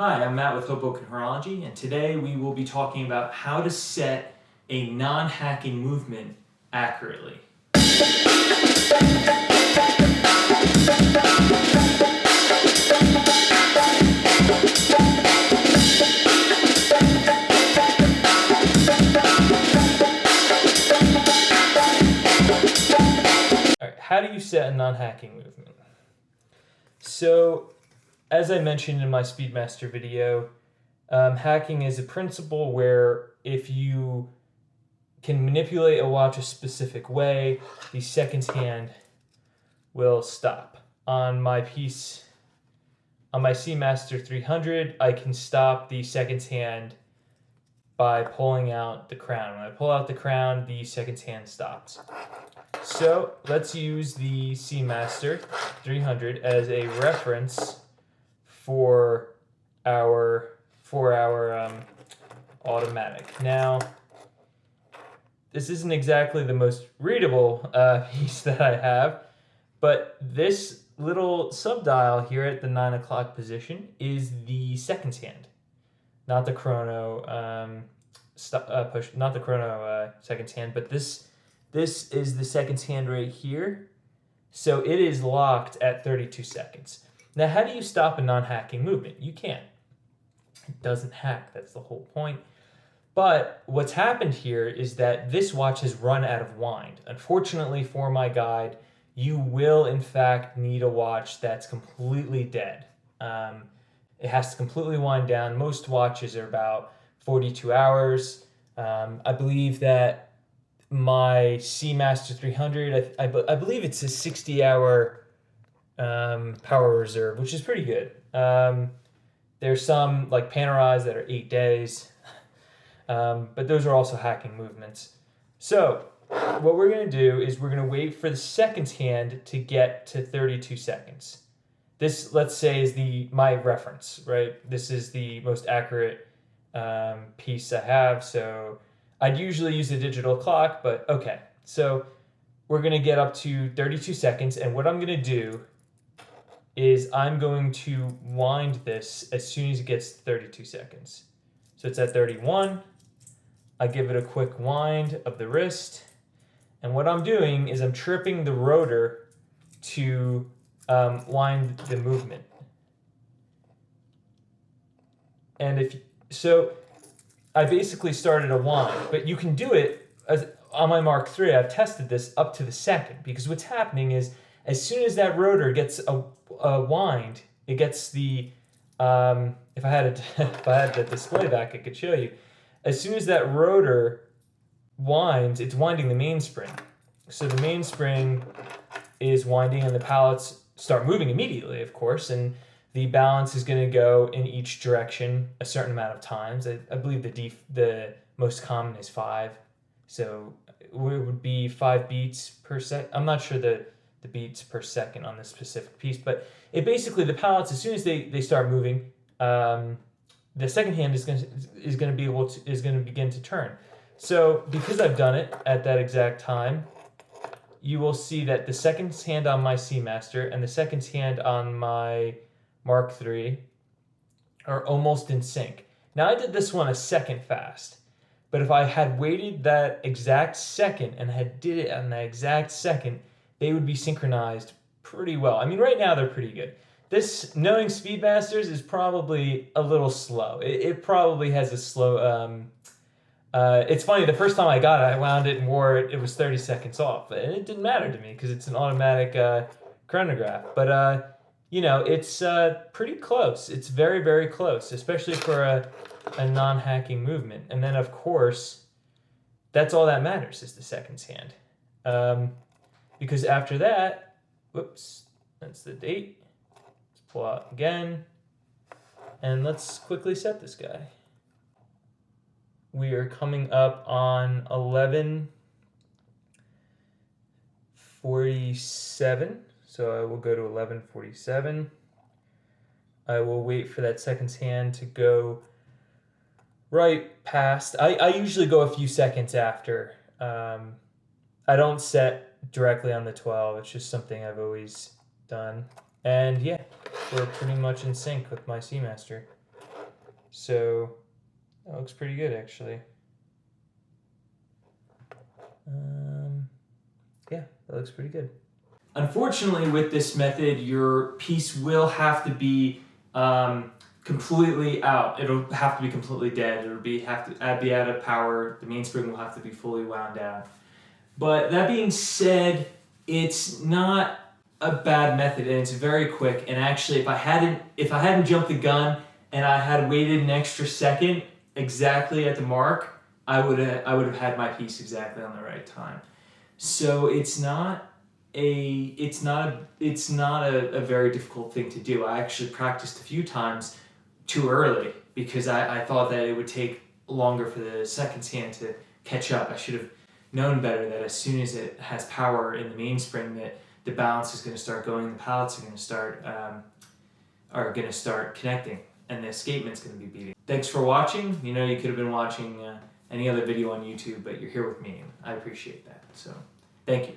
Hi, I'm Matt with Hoboken Horology, and today we will be talking about how to set a non-hacking movement accurately. All right, how do you set a non-hacking movement? So, as I mentioned in my Speedmaster video, hacking is a principle where if you can manipulate a watch a specific way, the seconds hand will stop. On my Seamaster 300, I can stop the seconds hand by pulling out the crown. When I pull out the crown, the seconds hand stops. So let's use the Seamaster 300 as a reference for our automatic. Now, this isn't exactly the most readable piece that I have, but this little subdial here at the 9 o'clock position is the seconds hand, not the chrono not the chrono seconds hand, but this is the seconds hand right here. So it is locked at 32 seconds. Now, how do you stop a non-hacking movement? You can't. It doesn't hack. That's the whole point. But what's happened here is that this watch has run out of wind. Unfortunately for my guide, you will in fact need a watch that's completely dead. It has to completely wind down. Most watches are about 42 hours. I believe that my Seamaster 300, I believe it's a 60-hour power reserve, which is pretty good. There's some like Panerais that are 8 days, but those are also hacking movements. So what we're going to do is we're going to wait for the seconds hand to get to 32 seconds. This, let's say, is my reference, right? This is the most accurate piece I have, so I'd usually use a digital clock, but okay. So we're going to get up to 32 seconds, and what I'm going to do is I'm going to wind this as soon as it gets to 32 seconds. So it's at 31. I give it a quick wind of the wrist, and what I'm doing is I'm tripping the rotor to wind the movement. And so I basically started a wind, but you can do it on my Mark III. I've tested this up to the second, because what's happening is as soon as that rotor gets a wind, it gets the if I had the display back, I could show you. As soon as that rotor winds, it's winding the mainspring. So the mainspring is winding, and the pallets start moving immediately, of course, and the balance is going to go in each direction a certain amount of times. I believe the most common is 5, so it would be 5 beats per second. I'm not sure the beats per second on this specific piece, but it basically, the pallets, as soon as they start moving, the second hand is going to begin to turn. So because I've done it at that exact time, you will see that the seconds hand on my Seamaster and the seconds hand on my Mark III are almost in sync. Now, I did this one a second fast, but if I had waited that exact second and had did it on that exact second, they would be synchronized pretty well. I mean, right now they're pretty good. This, knowing Speedmasters, is probably a little slow. It probably has a slow... it's funny, the first time I got it, I wound it and wore it, it was 30 seconds off. And it didn't matter to me because it's an automatic chronograph. But, it's pretty close. It's very, very close, especially for a non-hacking movement. And then, of course, that's all that matters is the seconds hand. Because after that, whoops, that's the date. Let's pull out again. And let's quickly set this guy. We are coming up on 11:47, so I will go to 11:47. I will wait for that seconds hand to go right past. I usually go a few seconds after. I don't set directly on the 12. It's just something I've always done. And yeah, we're pretty much in sync with my Seamaster. So that looks pretty good, actually. Yeah, that looks pretty good. Unfortunately, with this method, your piece will have to be completely out. It'll have to be completely dead. It'll have to be out of power. The mainspring will have to be fully wound down. But that being said, it's not a bad method, and it's very quick. And actually, if I hadn't jumped the gun and I had waited an extra second exactly at the mark, I would have had my piece exactly on the right time. So it's not a very difficult thing to do. I actually practiced a few times too early because I thought that it would take longer for the second hand to catch up. I should have known better that as soon as it has power in the mainspring, that the balance is going to start going, the pallets are going to start connecting, and the escapement's going to be beating. Thanks for watching. You could have been watching any other video on YouTube, but you're here with me, and I appreciate that. So, thank you.